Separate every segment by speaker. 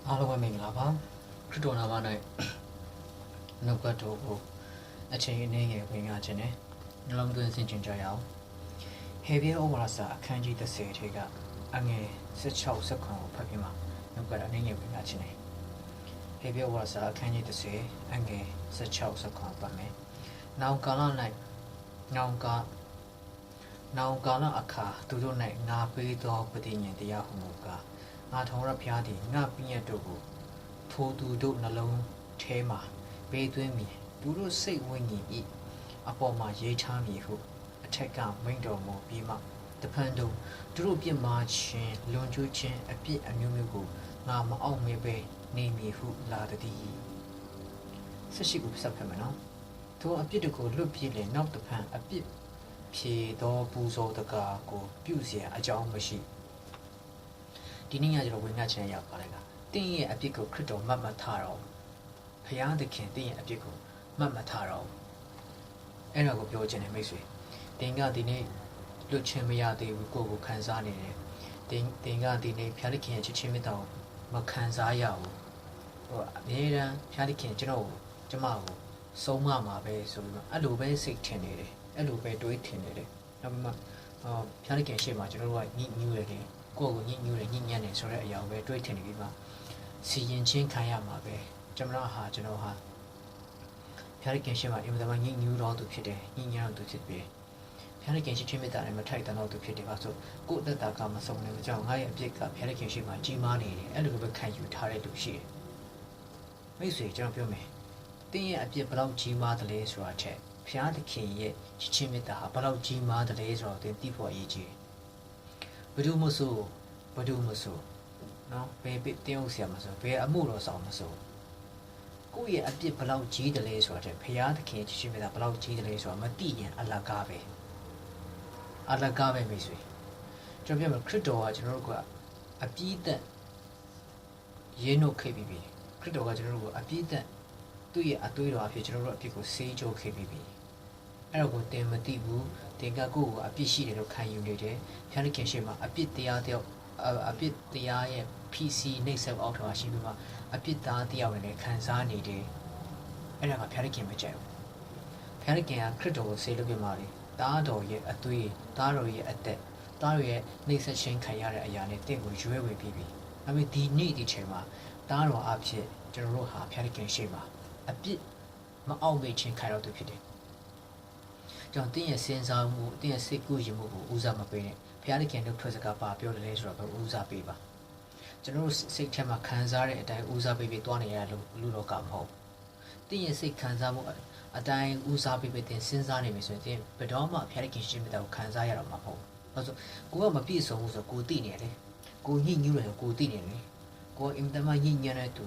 Speaker 1: အားလုံးပဲမင်္ဂလာပါခရစ်တော်နာမ၌နှုတ်ကပတ်တော်ကိုအချိန်အနည်းငယ်ဝင်ငါခြင်းနဲ့နှလုံးသွင်းဆင်ခြင်ကြရအောင်ဟေဗြဲဩဝါဒစာအခန်းကြီး30ထဲကအငယ်16 19ကိုဖတ်ပြမှာနှုတ်ကပတ်အနည်းငယ်ဝင်ငါခြင်းနဲ့ဟေဗြဲဩဝါဒစာအခန်းကြီး30အငယ်16 19ပတ်မယ်နောင်ကာလ၌နောင်ကာလအခါသူတို့၌ငါပေးသောပဋိညာဉ်တရားဟုမူကားငါထောင်ရဖျားသည်ငါပညာတို့ကိုထိုသူတို့နှလုံးထဲမှာပေးသွင်းမည်သူတို့စိတ်ဝိညာဉ်ဤအပေါ်မှာရေးချမည်ဟုအထက်ကမိန့်တော်မူပြီးမှတဖန်တို့သူတို့ပြစ်မှားခြင်းလွန်ကျူးခြင်းအပြစ်အမျိုးမျိုးကိုငါမအောင်မေပဲနေမည်ဟုလာသည်ဆက်ရှိကိုဆက်ဖက်မယ်နော်သူအပြစ်တွေကိုလွတ်ပြေးလေနောက်တဖန်အပြစ်ဖြေသောပူဇော်တကားကိုပြုเสียအကြောင်းမရှိဒီနေ့ညကျတော့ဝင်ငါခြင်းရောက်ပါလေကတင်းရဲ့အပြစ်ကိုခရစ်တော်မှတ်မှတ်ထားတော့ဖယားသခင်တင်းရဲ့အပြစ်ကိုမှတ်မှတ်ထားတော့အဲ့ဒါကိုပြောခြင်းနဲ့မိတ်ဆွေတင်းကဒီနေ့လွတ်ခြင်းမရသေးဘူးကိုယ့်ကိုခံစားနေတယ်တင်းကဒီနေ့ဖယားသခင်ရဲ့ချစ်ချင်းမေတ္တာကိုမခံစားရဘူးဟိုအမြဲတမ်းဖယားသခင်ကျမကိုဆုံးမမှာပဲဆိုပြီးတော့အဲ့လိုပဲစိတ်ထင်နေတယ်အဲ့လိုပဲတွေးထင်နေတယ်နောက်ပြီးမှဖျားလိုက်ခင်ရှေ့မှာကျွန်တော်တို့ကညှိညူးတယ်ကိုယ့်ကိုညှိညူးတယ်ညှိညံ့တယ်ဆိုတဲ့အရာကိုပဲတွေးထင်နေပြီးမှစီရင်ချင်းခံရမှာပဲကျွန်တော်ဟာဖျားလိုက်ခင်ရှေ့မှာအင်မတန်ညှိညူးတော့သူဖြစ်တယ်ညှိညံ့တော့သူဖြစ်ပြီးဖျားလိုက်ခင်ရှိချင်းမေတ္တာနဲ့မထိုက်တန်တော့သူဖြစ်တယ်ပါဆိုကိုယ့်အသက်တာကမဆုံးနိုင်ကြအောင်ငါရဲ့အပြစ်ကဖျားလိုက်ခင်ရှေ့မှာကြီးမားနေတယ်အဲ့လိုပဲခံယူထားတဲ့လူရှိတယ်မိတ်ဆွေကျွန်တော်ပြောမယ်တင်းရဲ့အပြစ်ဘယ်လောက်ကြီးမားတယ်လဲဆိုတာချက်ဖျားသခင်ရဲ့ချစ်ချင်းမေတ္တာဟာဘယ်လောက်ကြီးမားတယ်လဲဆိုတော့သင်သိဖို့အရေးကြီးတယ်ဘယ်သူမှဆိုနော်ဘယ်တင်းအောင်ဆရာမဆိုဘယ်အမှုတော်ဆောင်မဆိုကိုယ့်ရဲ့အပြစ်ဘယ်လောက်ကြီးတယ်လဲဆိုတာတဲ့ဖျားသခင်ချစ်ချင်းမေတ္တာဘယ်လောက်ကြီးတယ်လဲဆိုတာမသိရင်အလကားပဲမိတ်ဆွေကျွန်တော်ပြောမယ်ခရစ်တော်ကကျွန်တော်တို့ကအပြည့်သက်ရင်းနှုတ်ခဲ့ပြီးပြီခရစ်တော်ကကျွန်တော်တို့ကိုအပြည့်သက်သူ့ရဲ့အသွေးတော်အဖြစ်ကျွန်တော်တို့အပြစ်ကိုဆေးကြောခဲ့ပြီးပြီအဲ့တော့ကိုတင်မသိဘူးတင်ကကိုယ့်ကိုအပြစ်ရှိတယ်လို့ခံယူနေတယ်ဖျားခင်ရှေ့မှာအပြစ်တရားရဲ့ PC နှိပ်စက်အောက်ထောင်ရှိပြီးမှအပြစ်သားတရားဝင်လည်းခံစားနေတယ်အဲ့ဒါကဖျားခင်မကြိုက်ဘူးဖျားခင်ကခရစ်တော်ကိုဆေးလုပ်ပြမှာလေတားတော်ရဲ့အသွေးတားတော်ရဲ့အသက်တားတော်ရဲ့နှိပ်စက်ခြင်းခံရတဲ့အရာနဲ့တင့်ကိုရွေးဝေပြီးပြီဒါပေမဲ့ဒီနေ့ဒီချိန်မှာတားတော်အဖြစ်ကျွန်တော်တို့ဟာဖျားခင်ရှေ့မှာအပြစ်မအောင်မေ့ခြင်းခံရတော့ဖြစ်တယ်။ကျွန်တော်တင်းရဲ့စဉ်းစားမှုတင်းရဲ့စိတ်ကူးရင်မှုကိုဦးစားမပေးနဲ့။ဘုရားသခင်တို့ထွက်စကားပါပြောတယ်လဲဆိုတော့ဦးစားပေးပါ။ကျွန်တော်တို့စိတ်ထဲမှာခံစားတဲ့အတိုင်းဦးစားပေးပြီးတွားနေရလို့လူတော်ကမဟုတ်။တင်းရဲ့စိတ်ခံစားမှုအတိုင်းဦးစားပေးပြီးတင်းစဉ်းစားနေပြီဆိုရင်တင်းဘယ်တော့မှဘုရားသခင်ရှင်မြတ်ကိုခံစားရတော့မှာမဟုတ်ဘူး။ဘာလို့ကိုကမပြည့်စုံဘူးဆိုကိုသိနေတယ်။ကိုညှိညူးတယ်ကိုသိနေတယ်။ကိုအင်တမညှိညံ့တဲ့သူ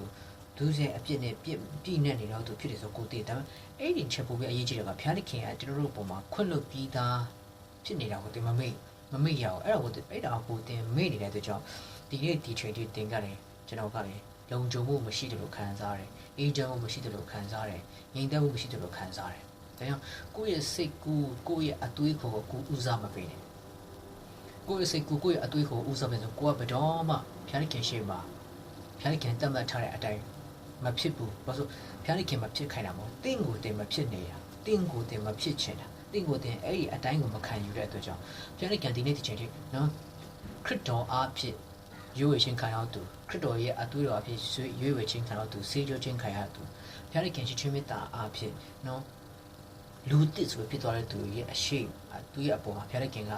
Speaker 1: ဒုစရိုက်အပြစ်နဲ့ပြည့်နေတော့သူဖြစ်တယ်ဆိုကိုတည်တယ်အဲ့ဒီချက်ပို့ပြီးအရေးကြီးတယ်ကဘုရားသခင်ကကျွန်တော်တို့ပုံမှာခွင့်လွှတ်ပြီးသားဖြစ်နေတာကိုတင်မမေ့ရအောင်အဲ့ဒါကိုတင်မေ့နေတဲ့အတွက်ကြောင့်ဒီနေ့ဒီချိန်ထိတင်ကြတယ်ကျွန်တော်ကလည်းလုံခြုံမှုမရှိတယ်လို့ခံစားရတယ်အေးချမ်းမှုမရှိတယ်လို့ခံစားရတယ်ငြိမ်သက်မှုမရှိတယ်လို့ခံစားရတယ်ဒါကြောင့်ကိုယ့်ရဲ့စိတ်ကူးကိုယ့်ရဲ့အသွေးကိုကိုဦးစားမပေးနဲ့ကိုယ့်ရဲ့စိတ်ကူးကိုယ့်ရဲ့အသွေးကိုဦးစားပေးဆိုကိုကဘယ်တော့မှဘုရားသခင်ရှေ့မှာဘုရားသခင်တတ်မှတ်ထားတဲ့အတိုင်းမဖြစ်ဘူးဘာလို့ဖျားခင်မဖြစ်ခိုင်းတာမဟုတ်တင်းကိုတင်မဖြစ်နေတာတင်းကိုတင်မဖြစ်ချင်တာတင်းကိုတင်အဲ့ဒီအတိုင်းကိုမခံယူတဲ့အတွက်ကြောင့်ဖျားခင်ဒီနေ့ဒီချိန်ထိနော်ခရစ်တော်အားဖြင့်ရွေးဝေခြင်းခံရသူခရစ်တော်ရဲ့အသွေးတော်အဖြစ်ရွေးဝေခြင်းခံရသူဆေးကြောခြင်းခံရသူဖျားခင်ရှိချင်းမေတ္တာအားဖြင့်နော်လူတစ်ဆိုဖြစ်သွားတဲ့သူရဲ့အရှိသူရဲ့အပေါ်မှာဖျားခင်က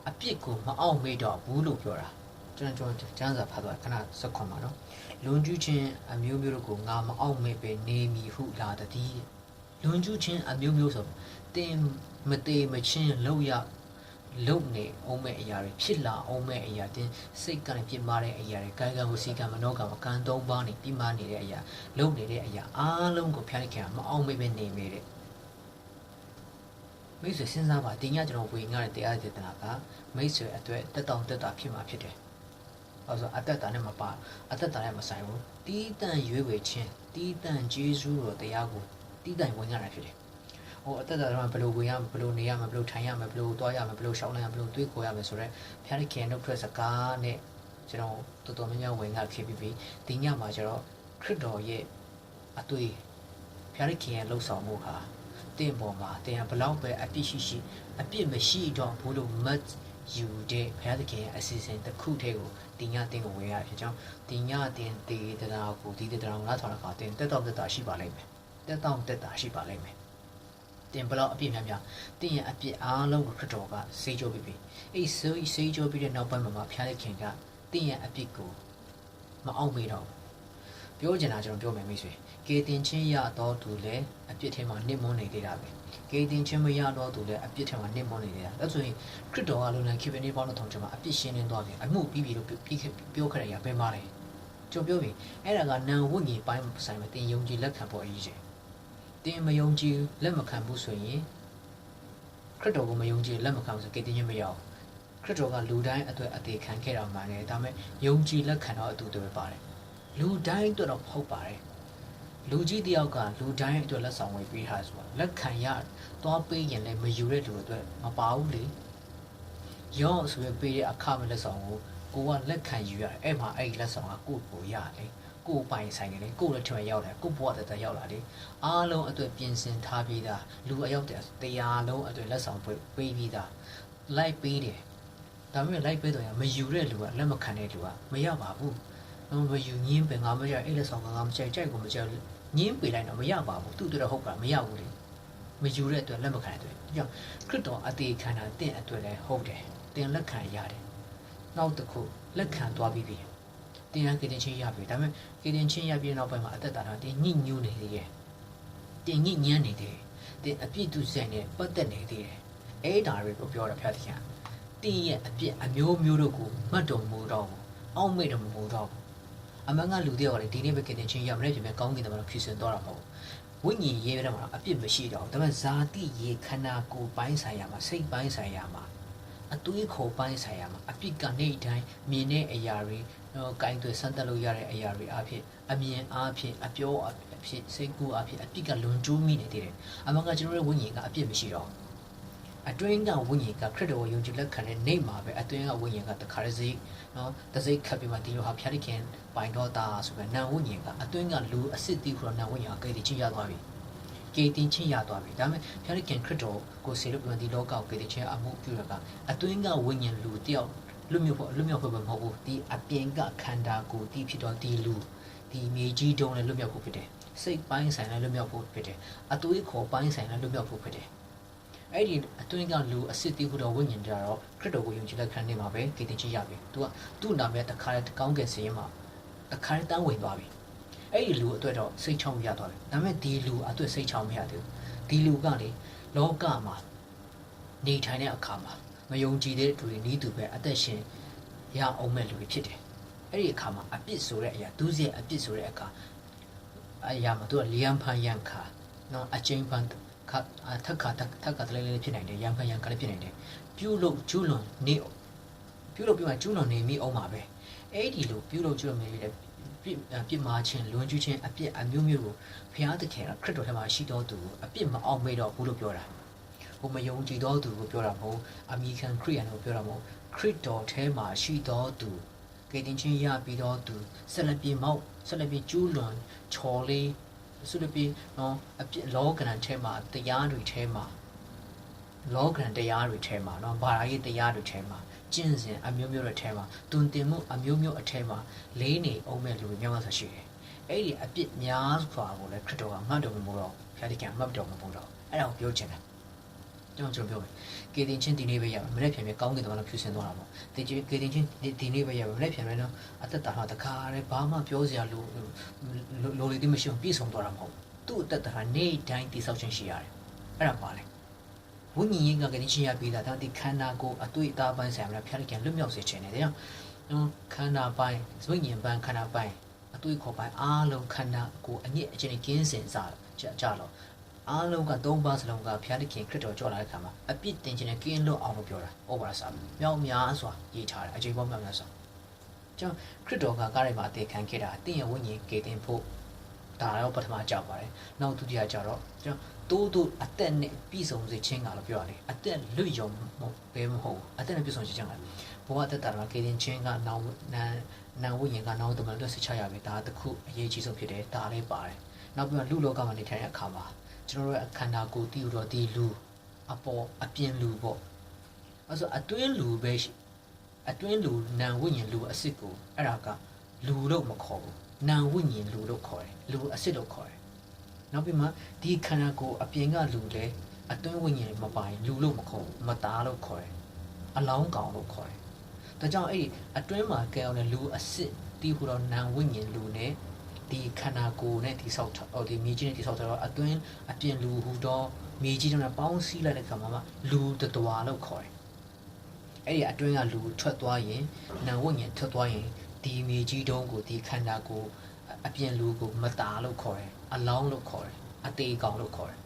Speaker 1: အပြစ်ကိုမအောင်မေ့တော့ဘူးလို့ပြောတာကျွန်တော်ကျမ်းစာဖတ်သွားခဏစက်ခွန်ပါနော်လွန်ကျူးခြင်းအမျိုးမျိုးတို့ကိုငါမအောင်မေ့ပဲနေမည်ဟုလာသည်လွန်ကျူးခြင်းအမျိုးမျိုးဆိုတင်မသေးမချင်းလုံနေအောင်မဲ့အရာတွေဖြစ်လာအောင်မဲ့အရာတင်စိတ်ကနေပြစ်မှားတဲ့အရာတွေကာယကံဝစီကံမနောကံကံသုံးပါးနေပြစ်မှားနေတဲ့အရာလုံနေတဲ့အရာအားလုံးကိုဖျားလိုက်ခင်မအောင်မေ့ပဲနေမိတဲ့မိတ်ဆွေစဉ်းစားပါဒီညကျွန်တော်ဝေငှတဲ့တရားဒေသနာကမိတ်ဆွေအတွက်တက်တောင့်တက်တာဖြစ်မှာဖြစ်တယ်အဲ့ဆိုအသက်တာနဲ့မပါအသက်တာနဲ့မဆိုင်ဘူးတီးတန့်ရွေးဝေခြင်းတီးတန့်ဂျေဇုတော်တရားကိုတီးတန့်ဝင်ရတာဖြစ်တယ်ဟိုအသက်တာတော့ဘယ်လိုဝင်ရမလဲဘယ်လိုနေရမလဲဘယ်လိုထိုင်ရမလဲဘယ်လိုသွားရမလဲဘယ်လိုရှောင်းလိုက်ရမလဲဘယ်လိုတွေးခေါ်ရမလဲဆိုတော့ဖျားခင်တို့ထွက်စကားနဲ့ ကျွန်တော်တော်တော်များများဝင်ခဲ့ပြီးဒီညမှာကျတော့ခရစ်တော်ရဲ့အတွေ့ဖျားခင်ရဲ့လှုပ်ဆောင်မှုဟာတင်ပေါ်မှာတင်ဘလောက်ပဲအပြစ်ရှိအပြစ်မရှိတော့ဘူးလို့မတ်ယူတဲ့ဖျားခင်ရဲ့အစီအစဉ်တစ်ခုတည်းကိုဒီညတင်ကိုဝင်ရဖြစ်ကြောင်းဒီညတင်ဒီတရားကိုဒီတရားကိုငါထောင်တော့တင်တက်တော့တက်တာရှိပါလိမ့်မယ်တက်တော့တက်တာရှိပါလိမ့်မယ်တင်ဘလောက်အပြစ်များများတင်ရဲ့အပြစ်အားလုံးကိုခရစ်တော်ကစေးကြပြီးအဲ့စေးကြပြီးတဲ့နောက်ပိုင်းမှာဖျားခင်ကတင်ရဲ့အပြစ်ကိုမအောင်မေတော့ပြောချင်တာကျွန်တော်ပြောမယ်မိတ်ဆွေကေတင်ချင်းရတော့သူလည်းအပြစ်ထဲမှာနှိမ့်မွန်းနေသေးတာပဲကေတင်ချင်းမရတော့သူလည်းအပြစ်ထဲမှာနှိမ့်မွန်းနေသေးတာဒါဆိုရင်ခရစ်တော်ကလုံနိုင်ခေပနေပေါင်းတော့ထောင်ချမှာအပြစ်ရှင်းလင်းသွားပြီအမှုပြီးပြီလို့ပြောခဲ့ရပဲမားတယ်ကျွန်တော်ပြောပြီအဲ့ဒါကနံဝိညာဉ်ပိုင်းဆိုင်မှာတင်ယုံကြည်လက်ခံဖို့အရေးကြီးတင်မယုံကြည်လက်မခံဘူးဆိုရင်ခရစ်တော်ကိုမယုံကြည်လက်မခံဘူးဆိုကေတင်ချင်းမရအောင်ခရစ်တော်ကလူတိုင်းအတွက်အသေးခံခဲ့တာမှန်တယ်ဒါပေမဲ့ယုံကြည်လက်ခံတော့အတူတူပဲပါတယ်လူတိုင်းအတွက်တော့ဟုတ်ပါတယ်လူကြီးတယောက်ကလူတိုင်းအတွက်လက်ဆောင်ဝယ်ပေးထားဆိုတာလက်ခံရသွားပေးရင်လည်းမယူတဲ့လူအတွက်မပါဘူးလေရောဆိုရပေးတဲ့အခမဲ့လက်ဆောင်ကိုကလက်ခံယူရတယ်အဲ့မှာအဲ့ဒီလက်ဆောင်ကကိုယ့်ကိုရတယ်ကိုယ်ပိုင်ဆိုင်တယ်လေကိုယ့်လက်ထဲရောက်တယ်ကိုယ့်ဘဝတည်းရောက်လာတယ်အားလုံးအတွက်ပြင်ဆင်ထားပြီးသားလူအယောက်တရားလုံးအတွက်လက်ဆောင်ပေးပြီးသားလိုက်ပေးတယ်ဒါပေမဲ့လိုက်ပေးတော့မယူတဲ့လူကလက်မခံတဲ့လူကမရပါဘူးမယူငင်းပဲငါမရအဲ့လက်ဆောင်ကငါမကြိုက်ကိုမကြိုက်ငင်းပေးလိုက်တော့မရပါဘူးသူ့အတွက်ဟုတ်ပါမရဘူးလေမယူတဲ့အတွက်လက်မခံတဲ့အတွက်ကြောင့်ခရစ်တော်အသေးခံတာတင့်အတွက်လည်းဟုတ်တယ်တင်လက်ခံရတယ်နောက်တစ်ခုလက်ခံသွားပြီးပြီတင်ရကေတင်ချင်းရပြီဒါပေမဲ့ကေတင်ချင်းရပြီးနောက်ပိုင်းမှာအသက်တာတော့တင်ညှိညူးနေသေးတယ်တင်ညှိညမ်းနေသေးတယ်တင်အပြစ်သူဆိုင်နဲ့ပတ်သက်နေသေးတယ်အဲ့ဒါတွေကိုပြောတာဖျားသခင်တင်ရဲ့အပြစ်အမျိုးမျိုးတို့ကိုမှတ်တော်မူတော့ဘူးအောက်မေ့တော်မူတော့ဘူးအမှန်ကလူတယောက်ကလေဒီနေ့ပဲကေတင်ချင်းရမလဲပြင်မဲ့ကောင်းကင်တမန်တော်ဖြည့်စင်သွားတာမဟုတ်ဝိညာဉ်ရေးရမှာအပြစ်မရှိတော့ဒါပေမဲ့ဇာတိရေခန္ဓာကိုယ်ပိုင်းဆိုင်ရာမှာစိတ်ပိုင်းဆိုင်ရာမှာအသွေးခေါ်ပိုင်းဆိုင်ရာမှာအပြစ်ကနေတိုင်းမြင်တဲ့အရာတွေကိုင်တွေဆန်းတက်လို့ရတဲ့အရာတွေအဖြစ်အမြင်အဖြစ်အပြောအဖြစ်စိတ်ကူးအဖြစ်အပြစ်ကလွန်ကျူးမိနေသေးတယ်အမှန်ကကျွန်တော်ရဲ့ဝိညာဉ်ကအပြစ်မရှိတော့အတွင်းကဝိညာဉ်ကခရစ်တော်ကိုယုံကြည်လက်ခံတဲ့နေ့မှာပဲအတွင်းကဝိညာဉ်ကတခါတည်းတစိခတ်ပြီးမှဒီလိုဟာဖျားခင်ပိုင်တော့တာဆိုပဲနာဝိညာဉ်ကအတွင်းကလူအစစ်တီးခေါ်နာဝိညာဉ်ကကေတင်ချင်းရသွားပြီကေတင်ချင်းရသွားပြီဒါပေမဲ့ဖျားခင်ခရစ်တော်ကိုစေလို့ပြန်ဒီလောကကိုကေတင်ချင်းအမှုပြုရတာအတွင်းကဝိညာဉ်လူတယောက်လွတ်မြောက်ဖို့မဟုတ်ဘူးဒီအပြင်ကခန္ဓာကိုယ်တီးဖြစ်တော့ဒီလူဒီမြေကြီးတုံးလည်းလွတ်မြောက်ဖို့ဖြစ်တယ်စိတ်ပိုင်းဆိုင်လည်းလွတ်မြောက်ဖို့ဖြစ်တယ်အသွေးခေါ်ပိုင်းဆိုင်လည်းလွတ်မြောက်ဖို့ဖြစ်တယ်အဲ့ဒီအတွင်းကလူအစစ်တီးဖို့တော့ဝိညာဉ်ကြတော့ခရစ်တော်ကိုယုံကြည်လက်ခံနေမှာပဲကေတင်ချင်းရပြီသူကနာမည်တစ်ခါတည်းကောင်းကင်စရင်မှာတစ်ခါတည်းတန်းဝင်သွားပြီအဲ့ဒီလူအတွက်တော့စိတ်ချောင်းရသွားတယ်ဒါပေမဲ့ဒီလူအတွက်စိတ်ချောင်းမရသေးဘူးဒီလူကလေလောကမှာနေထိုင်တဲ့အခါမှာမယုံကြည်တဲ့သူတွေနီးသူပဲအသက်ရှင်ရအောင်မဲ့လူတွေဖြစ်တယ်အဲ့ဒီအခါမှာအပြစ်ဆိုတဲ့အရာဒုစရိုက်အပြစ်ဆိုတဲ့အခါအရာမှာသူကလျံဖန်ရန်ခါနော်အချင်းဖန်ထက်ခါတလဲလေးဖြစ်နိုင်တယ်ရန်ဖန်ရန်ခါလည်းဖြစ်နိုင်တယ်ပြုလို့ကျူးလွန်နေပြုလို့ပြီးမှကျူးလွန်နေမိအောင်ပါပဲအဲ့ဒီလိုပြုလို့ကျူးလွန်နေတဲ့ပြစ်မှားခြင်းလွန်ကျူးခြင်းအပြစ်အမျိုးမျိုးကိုဘုရားသခင်ကခရစ်တော်ထဲမှာရှိတော်သူအပြစ်မအောင်မေ့တော့ဘူးလို့ပြောတာဟိုမယုံကြည်တော်သူကိုပြောတာမဟုတ်အမိခံခရိယန်ကိုပြောတာမဟုတ်ခရစ်တော်ထဲမှာရှိတော်သူကေတင်ချင်းရပြီးတော်သူဆက်လက်ပြီးကျူးလွန်ချော်လေးဆိုလိုပြီးနော်အပြစ်လောကရန်ထဲမှာတရားတွေထဲမှာလောကရန်တရားတွေထဲမှာနော်ဘာသာရေးတရားတွေထဲမှာကျင့်စဉ်အမျိုးမျိုးတွေထဲမှာတွင်တင်မှုအမျိုးမျိုးအထဲမှာလေးနေအောင်မဲ့လူများစွာရှိတယ်အဲ့ဒီအပြစ်များစွာကိုလည်းခရစ်တော်ကမှတ်တော်မူတော့ဖျားတိကမှတ်တော်မူတော့အဲ့ဒါကိုပြောချင်တယ်ကျွန်တော်ပြောမယ်ကေတင်ချင်းဒီနေ့ပဲရမယ်မနေ့ပြန်ပြန်ကောင်းကင်တမန်တော်ဖြူစင်သွားတာပေါ့ကေတင်ချင်းဒီနေ့ပဲရမယ်မနေ့ပြန်ပြန်တော့အသက်တာဟာတခါတည်းဘာမှပြောစရာလိုလေတိမရှိအောင်ပြည့်စုံသွားတာမဟုတ်သူ့အသက်တာဟာနေ့တိုင်းတိဆောက်ခြင်းရှိရတယ်အဲ့ဒါပါလေဝိညာဉ်ရေးကကေတင်ချင်းရပြီးတာဒါဒီခန္ဓာကိုယ်အတွေ့အသားပိုင်းဆိုင်မှာဖျားတိကလွတ်မြောက်စေခြင်းနဲ့တဲ့ခန္ဓာပိုင်းဝိညာဉ်ပိုင်းခန္ဓာပိုင်းအတွေ့ခေါ်ပိုင်းအားလုံးခန္ဓာကိုယ်အညစ်အကြေးကင်းစင်စားကြတော့အားလုံးက၃ပါးစလုံးကဘုရားသခင်ခရစ်တော်ကြော်လာတဲ့ခါမှာအပြစ်တင်ခြင်းနဲ့ကင်းလွတ်အောင်လို့ပြောတာဩဘာသာစာမြောက်များစွာရေးထားတယ်အချိန်ပေါင်းများစွာကျွန်တော်ခရစ်တော်ကကားထဲမှာအသေးခံခဲ့တာအတင်ရဲ့ဝိညာဉ်ကေတင်ဖို့ဒါတော့ပထမကြောက်ပါတယ်နောက်ဒုတိယကြောက်တော့ကျွန်တော်တိုးအသက်နဲ့ပြည့်စုံစေခြင်းကလို့ပြောရတယ်အသက်လွတ်ယုံဘယ်မဟုတ်အသက်နဲ့ပြည့်စုံစေခြင်းကဘ ဘောတက်တာမှာကေတင်ချင်းကနောင်နန်ဝိညာဉ်ကနောင်တမန်တို့ဆက်ချရပြီဒါတခုအရေးကြီးဆုံးဖြစ်တယ်ဒါလေးပါတယ်နောက်ပြီးတော့လူလောကမှာနေထိုင်တဲ့အခါမှာကျွန်တော်တို့ရဲ့အခန္ဓာကိုယ်တည်ယူတော့ဒီလူအပေါ်အပြင်လူပေါ့အဲ့ဆိုအတွင်းလူပဲအတွင်းလူနန်ဝိညာဉ်လူအစစ်ကိုအဲ့ဒါကလူလို့မခေါ်ဘူးနန်ဝိညာဉ်လူလို့ခေါ်တယ်လူအစစ်လို့ခေါ်တယ်နောက်ပြီးမှဒီခန္ဓာကိုယ်အပြင်ကလူလဲအတွင်းဝိညာဉ်မပိုင်လူလို့မခေါ်ဘူးမသားလို့ခေါ်တယ်အလောင်းကောင်လို့ခေါ်တယ်ဒါကြောင့်အဲ့ဒီအတွင်းမှာကဲအောင်တဲ့လူအစစ်ဒီဟိုတော့နန်ဝိညာဉ်လူနဲ့ဒီခန္ဓာကိုယ်နဲ့ဒီဆောက်ဒီမြေကြီးနဲ့ဒီဆောက်တော့အတွင်းအပြင်လူဟူတော့မြေကြီးနဲ့ပေါင်းစည်းလိုက်တဲ့ခါမှာလူတတွာလို့ခေါ်တယ်အဲ့ဒီအတွင်းကလူထွက်သွားရင်နန်ဝိညာဉ်ထွက်သွားရင်ဒီမြေကြီးတုံးကိုဒီခန္ဓာကိုယ်အပြင်လူကိုမတာလို့ခေါ်တယ်အလောင်းလို့ခေါ်တယ်အသေးကောင်လို့ခေါ်တယ်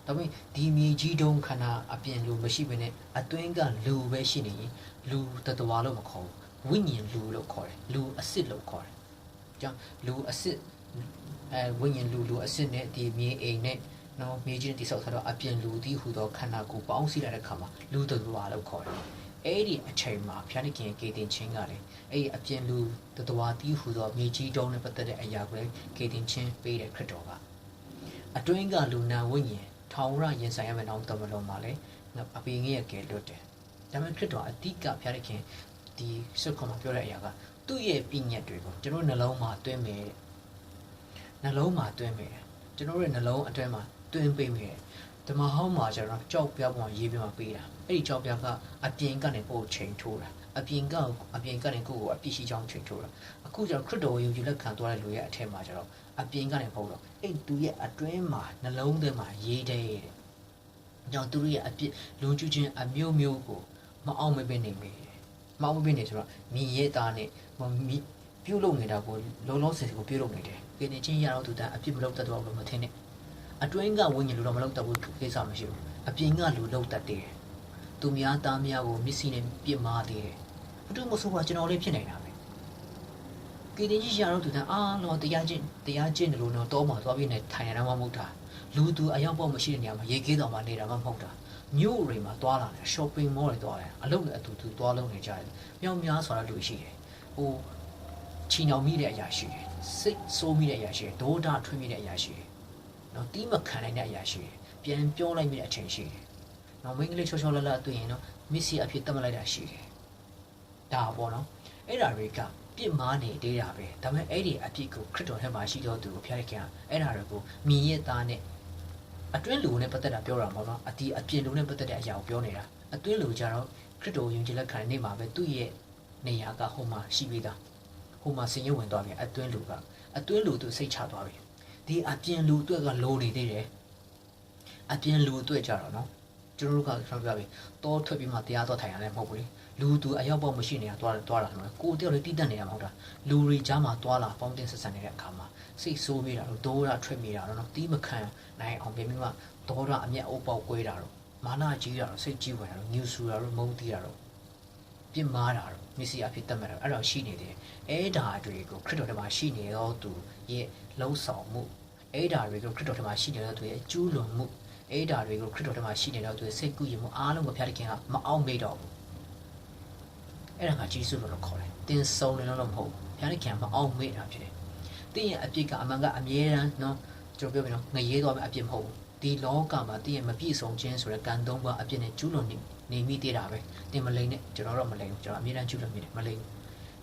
Speaker 1: ဒါပေမဲ့ဒီမြေကြီးတုံးခန္ဓာအပြင်လူမရှိဘဲနဲ့အတွင်းကလူပဲရှိနေရင်လူတတွာလို့မခေါ်ဘူးဝိညာဉ်လူလို့ခေါ်တယ်လူအစစ်လို့ခေါ်တယ်ကြောင့်လူအစစ်ဝိညာဉ်လူအစစ်နဲ့ဒီမြေအိမ်နဲ့နော်မြေကြီးတိဆောက်ထားတော့အပြင်လူဒီဟူသောခန္ဓာကိုယ်ပေါင်းစည်းလိုက်တဲ့အခါမှာလူတတွာလို့ခေါ်တယ်အဲ့ဒီအချိန်မှာဖျားနေခင်ကေတင်ချင်းကလည်းအဲ့ဒီအပြင်လူတတွာဒီဟူသောမြေကြီးတုံးနဲ့ပတ်သက်တဲ့အရာကိုလည်းကေတင်ချင်းပေးတဲ့ခရစ်တော်ကအတွင်းကလူနာဝိညာဉ်ထောင်ရရင်ဆိုင်ရမယ်နောက်တမလုံးမှာလည်းအပင်ငယ်ကဲလွတ်တယ်ဒါပေမဲ့ခရစ်တော်အတိကဖျားနေခင်ဒီစက္ကမှာပြောတဲ့အရာကသူ့ရဲ့ပြည့်ညက်တွေကိုကျွန်တော်နှလုံးမှာတွင်းမယ်နှလုံးမှာတွင်းမယ်ကျွန်တော်ရဲ့နှလုံးအတွင်းမှာတွင်းပေးမယ်ဓမ္မဟောင်းမှာကျတော့ကြောက်ပြောင်းပေါ်ရေးပြမှာပေးတာအဲ့ဒီကြောက်ပြောင်းကအပြင်ကနေပို့ချိန်ထိုးတာအပြင်ကနေကိုယ့်ကိုအပြစ်ရှိကြောင်းချိန်ထိုးတာအခုကျတော့ခရစ်တော်ယုံကြည်လက်ခံသွားတဲ့လူရဲ့အထက်မှာကျတော့အပြင်ကနေပို့တော့အဲ့သူရဲ့အတွင်းမှာနှလုံးထဲမှာရေးတဲ့ကြောင့်သူရဲ့အပြစ်လုံကျူးခြင်းအမျိုးမျိုးကိုမအောင်မပင်နေပြီမအောင်မပင်နေဆိုတော့မြင်ရသားနဲ့ပြုတ်လုံနေတာကိုလုံးလုံးစင်စင်ကိုပြုတ်လုံနေတယ်ကိနေချင်းရတော့သူတန်းအပြစ်မလုပ်တတ်တော့လို့မထင်နဲ့အတွင်းကဝိညာဉ်လူတော့မလုပ်တတ်ဘူးကိစ္စမရှိဘူးအပြင်ကလူလုပ်တတ်တယ်သူများသားများကိုမျက်စိနဲ့ပြစ်မှားသေးတယ်ဘုသူမဆိုးကကျွန်တော်လေးဖြစ်နေတာပဲကိနေချင်းရတော့သူတန်းအားလုံးတရားကျင့်တယ်လို့တော့မှသွားပြီးနေထိုင်ရတာမှမဟုတ်တာလူသူအရောက်ပေါ့မရှိတဲ့နေရာမှာရေကေးတော်မှာနေတာမှမဟုတ်တာမြို့တွေမှာသွားလာတယ် shopping mall တွေသွားတယ်အလုပ်နဲ့အတူတူသွားလုံးနေကြတယ်မြောက်များဆိုတာလူရှိတယ်ဟိုချီနှောင်မိတဲ့အရာရှိတယ်စိတ်ဆိုးမိတဲ့အရာရှိတယ်ဒေါသထွေးမိတဲ့အရာရှိတယ်နော်တီးမခံနိုင်တဲ့အရာရှိတယ်ပြန်ပြောလိုက်မိတဲ့အချိန်ရှိတယ်နော်မိန်းကလေးချောချောလတ်လတ်တွေ့ရင်နော်မစ္စည်းအဖြစ်တတ်မလိုက်တာရှိတယ်ဒါပေါ့နော်အဲ့ဒါတွေကပြစ်မှားနေသေးတာပဲဒါပေမဲ့အဲ့ဒီအဖြစ်ကိုခရစ်တော်ထဲမှာရှိတော်သူကိုဖျားလိုက်ခင်အဲ့ဒါတွေကိုမြင်ရသားနဲ့အတွင်းလူနဲ့ပတ်သက်တာပြောတာမဟုတ်နော်အပြင်လူနဲ့ပတ်သက်တဲ့အရာကိုပြောနေတာအတွင်းလူကြတော့ခရစ်တော်ယုံကြည်လက်ခံနေမှာပဲသူ့ရဲ့နေရာကဟိုမှာရှိပြီးသားဟိုမှာစင်ရုံဝင်သွားပြီအတွင်းလူသူစိတ်ချသွားပြီဒီအပြင်လူအတွက်ကလိုနေသေးတယ်အပြင်လူအတွက်ကြတော့နော်ကျွန်တော်တို့ကပြောပြပြီတောထွက်ပြီးမှတရားတော်ထိုင်ရတယ်မဟုတ်ဘူးလေလူသူအရောက်ပေါ့မရှိနေတာသွားတာနော်ကိုတယောက်လေးတိတက်နေတာမဟုတ်တာလူတွေကြားမှာသွားလာပေါင်းတင်ဆက်ဆံနေတဲ့အခါမှာစိတ်ဆိုးမိတာတော့ဒေါသထွက်မိတာတော့နော်တီးမခံနိုင်အောင်ပြင်ပြီးမှဒေါသအမျက်အုပ်ပေါက်ကွဲတာတော့မာနကြီးတာတော့စိတ်ကြီးဝင်တာတော့ညူဆူတာတော့မုန်းတီးတာတော့ပြစ်မှားတာတော့မစ္စည်းအဖြစ်တတ်မှတ်တာအဲ့တော့ရှိနေတယ်အဲ့ဒါတွေကိုခရစ်တော်ထဲမှာရှိနေတော့သူရဲ့လှုပ်ဆောင်မှုအဲ့ဒါတွေကိုခရစ်တော်ထဲမှာရှိနေတော့သူရဲ့ကျူးလွန်မှုအဲ့ဒါတွေကိုခရစ်တော်ထဲမှာရှိနေတော့သူရဲ့စိတ်ကူးရင်မှုအားလုံးကိုဖျားတဲ့ခင်ကမအောင်မေ့တော့ဘူးအဲ့ဒါကဂျေဆုလို့ခေါ်တယ်တင်းဆုံးနေလို့မဟုတ်ဖျားတဲ့ခင်မအောင်မေ့တာဖြစ်တယ်တင်းရဲ့အပြစ်ကအမှန်ကအမြဲတမ်းနော်ကျွန်တော်ပြောပြီးနော်ငရဲသွားမယ်အပြစ်မဟုတ်ဘူးဒီလောကမှာတင်းရဲ့မပြည့်စုံခြင်းဆိုတဲ့ကံသုံးပါအပြစ်နဲ့ကျူးလွန်နေမိသေးတာပဲတင်းမလိမ့်နဲ့ကျွန်တော်တော့မလိမ့်ဘူးကျွန်တော်အမြဲတမ်းကျူးလွန်မိတယ်မလိမ့်ဘူး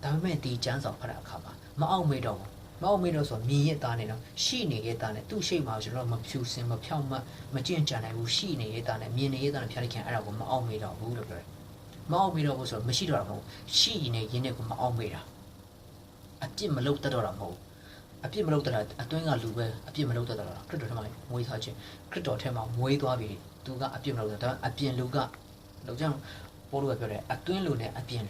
Speaker 1: ဒါပေမဲ့ဒီကျမ်းစာဖတ်တဲ့အခါမှာမအောင်မေ့တော့ဘူးမအောင်မေ့တော့ဆိုမြင်ရသားနဲ့နော်ရှိနေရသားနဲ့သူ့ရှိမှကျွန်တော်မဖြူစင်မဖြောက်မမကြင်ကြံနိုင်ဘူးရှိနေရသားနဲ့မြင်နေရသားနဲ့ဖျားလိုက်ခင်အဲ့ဒါကိုမအောင်မေ့တော့ဘူးလို့ပြောတယ်မအောင်မေ့တော့ဘူးဆိုတော့မရှိတော့တာမဟုတ်ရှိနေရင်းနဲ့ကိုမအောင်မေ့တာအပြစ်မလုပ်တတ်တော့တာမဟုတ်အပြစ်မလုပ်တတ်တာအတွင်းကလူပဲအပြစ်မလုပ်တတ်တာခရစ်တော်ထဲမှာမွေးထားခြင်းခရစ်တော်ထဲမှာမွေးသွားပြီသူကအပြစ်မလုပ်တတ်တာအပြင်လူကလောက်ကြောင့်ပိုးလို့ပြောတယ်အတွင်းလူနဲ့အပြင်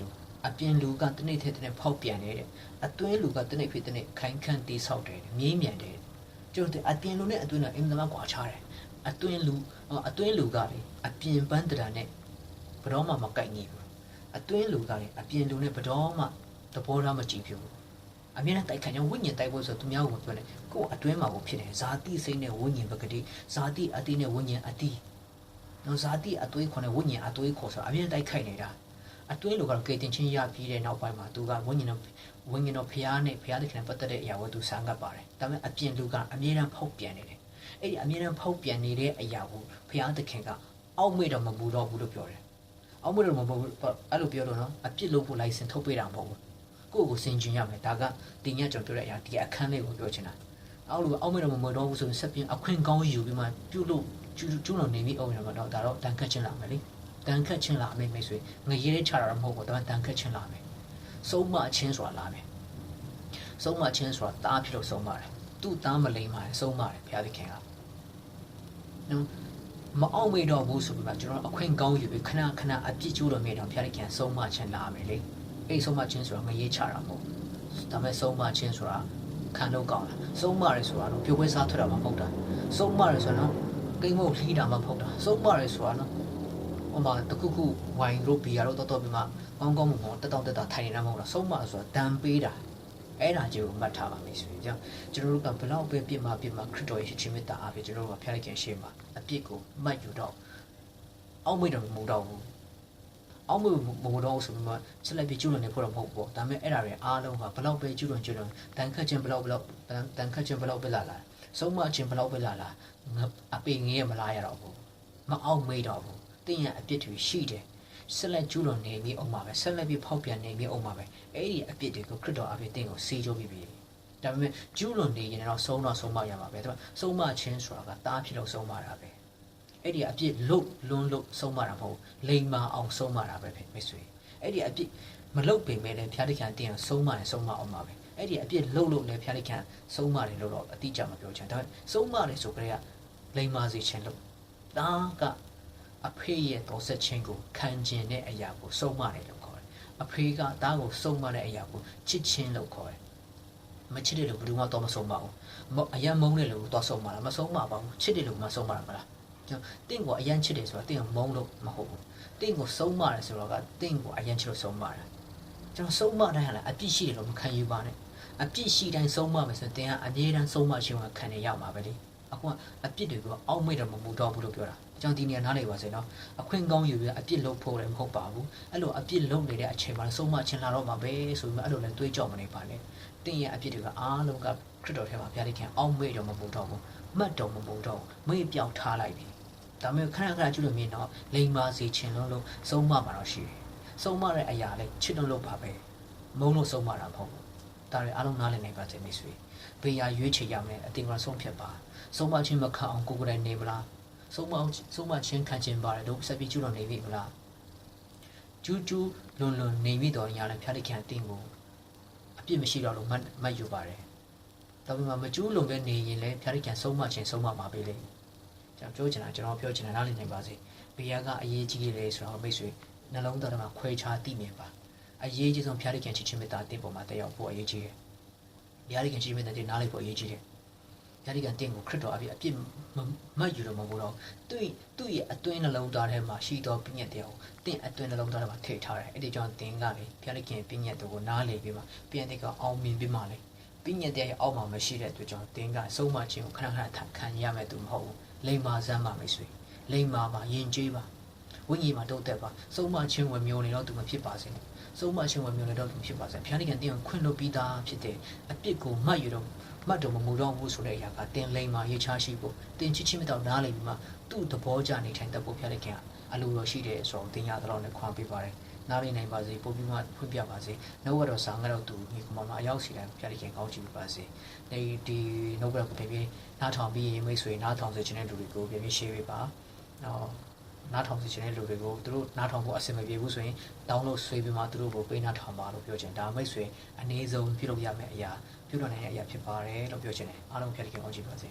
Speaker 1: လူကတနေ့ထက်တနေ့ဖောက်ပြန်နေတဲ့အတွင်းလူကတနေ့ဖြစ်တနေ့ခိုင်ခန့်တေးဆောက်တယ်မြင်းမြန်တယ်ကျွန်တော်အပြင်လူနဲ့အတွင်းကအင်မတန်ကွာခြားတယ်အတွင်းလူကလေအပြင်ပန်းတရာနဲ့ဘယ်တော့မှမကိုက်ညီဘူးအတွင်းလူကလေအပြင်လူနဲ့ဘယ်တော့မှသဘောထားမကြည့်ဘူးအမြဲတမ်းတိုက်ခိုက်ကြဝိညာဉ်တိုက်ဖို့ဆိုသူများကိုပြောတယ်ကိုယ်အတွင်းမှာကိုဖြစ်တယ်ဇာတိစိတ်နဲ့ဝိညာဉ်ပကတိဇာတိအတိနဲ့ဝိညာဉ်အတိနော်ဇာတိအသွေးခေါ်တဲ့ဝိညာဉ်အသွေးခေါ်ဆိုအမြဲတိုက်ခိုက်နေတာ အတွင်းလိုကတော့ကေတင်ချင်းရပြီးတဲ့နောက်ပိုင်းမှာသူကဝိညာဉ်တော်ဖျားနဲ့ဖျားသခင်ပတ်သက်တဲ့အရာကိုသူဆံကပ်ပါတယ်ဒါပေမဲ့အပြင်လူကအမြဲတမ်းဖောက်ပြန်နေတယ်အဲ့ဒီအမြဲတမ်းဖောက်ပြန်နေတဲ့အရာကိုဖျားသခင်ကအောက်မေ့တော့မပူတော့ဘူးလို့ပြောတယ်အောက်မေ့တော့မပူအဲ့လိုပြောတော့နော်အပြစ်လုပ်ဖို့လိုင်စင်ထုတ်ပေးတာမဟုတ်ဘူးကိုယ့်ကိုစင်ကျင်ရမယ်ဒါကတင်ညကျွန်တော်ပြောတဲ့အရာဒီအခန်းလေးကိုပြောချင်တာအောက်မေ့တော့မတော့ဘူးဆိုရင်ဆက်ပြီးအခွင့်ကောင်းယူပြီးမှပြုလို့ကျူးလွန်နေပြီအောင်ရမှာတော့ဒါတော့တန်ခတ်ချင်းလာမယ်လေတန်ခတ်ချင်းလာမယ်မိတ်ဆွေငရေချတာတော့မဟုတ်ဘူးဒါပေမဲ့တန်ခတ်ချင်းလာမယ်ဆုံးမချင်းဆိုတာလာမယ်ဆုံးမချင်းဆိုတာတားဖြစ်လို့ဆုံးမတယ်သူ့သားမလိမ္မာတယ်ဆုံးမတယ်ဘုရားသခင်ကနော်မအောင်မေတော့ဘူးဆိုပြီးမှကျွန်တော်အခွင့်ကောင်းယူပြီးခဏခဏအပြစ်ကျူးတော်မြတ်တော်ဘုရားသခင်ဆုံးမချင်းလာမယ်လေအဲ့ဆုံးမချင်းဆိုတာငရေချတာမဟုတ်ဒါပေမဲ့ဆုံးမချင်းဆိုတာခံလို့ကောင်းလားဆုံးမရဲဆိုတာတော့ပြုတ်ခွဲစားထွက်တာမှမဟုတ်တာဆုံးမရဲဆိုတော့ကိန်းမုတ်လှီးတာမှမဟုတ်တာဆုံးမရဲဆိုတာနော်ဟိုမှာတခုခုဝိုင်တို့ဘီယာတို့တော်ပြီးမှကောင်းကောင်းမွန်မွန်တက်တက်ထိုင်နေတာမဟုတ်လားဆုံးမဆိုတာတန်ပေးတာအဲ့ဒါကြီးကိုမှတ်ထားပါမယ်ဆိုရင်ကျွန်တော်တို့ကဘလောက်ပဲပြစ်မှာခရစ်တော်ရဲ့ချင်းမေတ္တာအားဖြင့်ကျွန်တော်တို့ကဖျားလိုက်ခြင်းရှေ့မှာအပြစ်ကိုမှတ်ယူတော့အောက်မေ့တော့မဟုတ်တော့ဘူးအောက်မေ့မဟုတ်တော့ဆိုပြီးမှဆက်လက်ပြီးကျူးလွန်နေဖို့တော့မဟုတ်ဘူးဒါပေမဲ့အဲ့ဒါတွေအားလုံးကဘလောက်ပဲကျူးလွန်တန်ခတ်ခြင်းဘလောက်ပဲလာဆုံးမခြင်းဘလောက်ပဲလာအပေငင်းရမလားရတော့ဘူးမအောက်မေ့တော့ဘူးတင်းရအပြစ်တွေရှိတယ်ဆက်လက်ကျူးလွန်နေပြီးအောင်ပါပဲဆက်လက်ပြီးဖောက်ပြန်နေပြီးအောင်ပါပဲအဲ့ဒီအပြစ်တွေကိုခရစ်တော်အပြစ်တင်းကိုစေချိုးပြီးပြီဒါပေမဲ့ကျူးလွန်နေရင်တော့ဆုံးမရမှာပဲဒါပေမဲ့ဆုံးမခြင်းဆိုတာကတားဖြစ်လို့ဆုံးမတာပဲအဲ့ဒီအပြစ်လွတ်ဆုံးမတာမဟုတ်လိမ္မာအောင်ဆုံးမတာပဲမိတ်ဆွေအဲ့ဒီအပြစ်မလုတ်ပင်ပဲလေဖျားတိခံတင်းအောင်ဆုံးမအောင်ပါပဲအဲ့ဒီအပြစ်လုတ်လေဖျားတိခံဆုံးမတယ်လို့တော့အတိအကျမပြောချင်ဒါပေမဲ့ဆုံးမတယ်ဆိုကြတဲ့လိမ္မာစေခြင်းလို့ဒါကအဖေရဲ့တော်ဆက်ခြင်းကိုခံကျင်တဲ့အရာကိုဆုံးမတယ်လို့ခေါ်တယ်အဖေကသားကိုဆုံးမတဲ့အရာကိုချစ်ခြင်းလို့ခေါ်တယ်မချစ်တယ်လို့ဘယ်သူမှတော့မဆုံးမအောင်အယံမုန်းတယ်လို့တော့ဆုံးမလားမဆုံးမပါဘူးချစ်တယ်လို့မဆုံးမတာမလားတင့်ကိုအယံချစ်တယ်ဆိုတာတင့်ကိုမုန်းလို့မဟုတ်ဘူးတင့်ကိုဆုံးမတယ်ဆိုတော့ကတင့်ကိုအယံချစ်လို့ဆုံးမတာကျွန်တော်ဆုံးမတိုင်းဟာအပြစ်ရှိတယ်လို့မခံယူပါနဲ့အပြစ်ရှိတိုင်းဆုံးမမယ်ဆိုရင်တင်ကအမြဲတမ်းဆုံးမခြင်းကခံနေရမှာပဲလေအခုကအပြစ်တွေကိုအောက်မေ့တော့မမှုတော့ဘူးလို့ပြောတာအကြောင်းဒီနေရာနားလည်ပါစေနော်အခွင့်ကောင်းယူပြီးအပြစ်လုပ်ဖို့လည်းမဟုတ်ပါဘူးအဲ့လိုအပြစ်လုပ်နေတဲ့အချိန်မှာဆုံးမခြင်းလာတော့မှာပဲဆိုပြီးအဲ့လိုလည်းတွေးကြောက်မနေပါနဲ့တင်ရဲ့အပြစ်တွေကအားလုံးကခရစ်တော်ထဲမှာဘုရားသခင်အောက်မေ့တော့မမှုတော့ဘူးမှတ်တော့မမှုတော့မေ့ပြောင်းထားလိုက်ပြီဒါမျိုးခဏခဏကျွလို့မြင်တော့လိမ်မာစေခြင်းလုံးဆုံးမမှာတော့ရှိတယ်ဆုံးမတဲ့အရာလည်းချစ်တော့လို့ပါပဲမုန်းလို့ဆုံးမတာမဟုတ်ဘူးဒါတွေအားလုံးနားလည်နိုင်ပါစေမိတ်ဆွေဘေးရရွေးချယ်ရမယ်အတင်ကဆုံးဖြတ်ပါဆုံးမခြင်းမခံအောင်ကိုယ်တိုင်နေမလားဆုံးမခြင်းခံခြင်းပါတယ်တို့ဆက်ပြီးကျွလို့နေပြီမလားကျူးလွန်နေပြီတော့ညာလည်းဖျားလိုက်ခံအတင်ကိုအပြစ်မရှိတော့လို့မှတ်ယူပါတယ်ဒါပေမဲ့မကျူးလွန်ပဲနေရင်လည်းဖျားလိုက်ခံဆုံးမခြင်းဆုံးမမှာပဲလေကျွန်တော်ပြောချင်တာနားလည်နိုင်ပါစေဘေးရကအရေးကြီးတယ်ဆိုတော့မိတ်ဆွေနှလုံးသားထဲမှာခွဲခြားသိမြင်ပါအရေးကြီးဆုံးဖျားလိုက်ခံချစ်ခြင်းမေတ္တာတင်ပေါ်မှာတက်ရောက်ဖို့အရေးကြီးတယ်ဖျားလိုက်ခံချစ်မေတ္တာတင်နားလည်ဖို့အရေးကြီးတယ်ဖျားလိုက်ခံတင်ကိုခရစ်တော်အပြစ်မတ်ယူတော့မဟုတ်တော့သူ့ရဲ့အတွင်းနှလုံးသားထဲမှာရှိသောပြည့်ညတ်တရားကိုတင်အတွင်းနှလုံးသားထဲမှာထည့်ထားတယ်အဲ့ဒီကြောင့်တင်ကလေဖျားလိုက်ခံပြည့်ညတ်တို့ကိုနားလည်ပြီးမှပြည့်ညတ်ကအောင်မြင်ပြီးမှလေပြည့်ညတ်တရားရဲ့အောက်မှာမရှိတဲ့အတွက်ကြောင့်တင်ကအဆုံးမခြင်းကိုခဏခံရမယ်သူမဟုတ်ဘူးလိမ္မာစမ်းပါမိတ်ဆွေလိမ္မာပါယဉ်ကျေးပါဝိညာဉ်မှာတုတ်တက်ပါဆုံးမခြင်းဝင်မျိုးနေတော့သူမဖြစ်ပါစေဆုံးမခြင်းဝင်မျိုးနေတော့သူဖြစ်ပါစေဘုရားသခင်တင်ခွင့်လွှတ်ပြီးသားဖြစ်တဲ့အပြစ်ကိုမှတ်တော့မမှုတော့ဘူးဆိုတဲ့အရာကတင်လိမ္မာရေးချရှိဖို့တင်ချစ်ချင်းမတော့နားလည်ပြီးမှသူ့သဘောကျနေထိုင်တတ်ဖို့ဘုရားသခင်ကအလိုတော်ရှိတယ်ဆိုတော့တင်ရတော့လည်းခွန်ပေးပါတယ်နားလည်နိုင်ပါစေပို့ပြီးမှဖွင့်ပြပါစေနှုတ်ကတော့စာငါတော့သူဒီကမှအရောက်စီတိုင်းဘုရားသခင်ကောင်းချီးပေးပါစေဒီနှုတ်ကတော့ပြင်နားထောင်ပြီးမိတ်ဆွေနားထောင်စေခြင်းတဲ့လူတွေကိုပြင်ရှင်းပေးပါနားထောင်စေခြင်းတဲ့လူတွေကိုသူတို့နားထောင်ဖို့အဆင်မပြေဘူးဆိုရင် download ဆွဲပြီးမှသူတို့ကိုပေးနားထောင်ပါလို့ပြောချင်ဒါမိတ်ဆွေအနေဆုံးပြုလုပ်ရမယ့်အရာပြုလုပ်နိုင်တဲ့အရာဖြစ်ပါတယ်လို့ပြောချင်တယ်အားလုံးဖျက်ခင်ကောင်းချီးပါစေ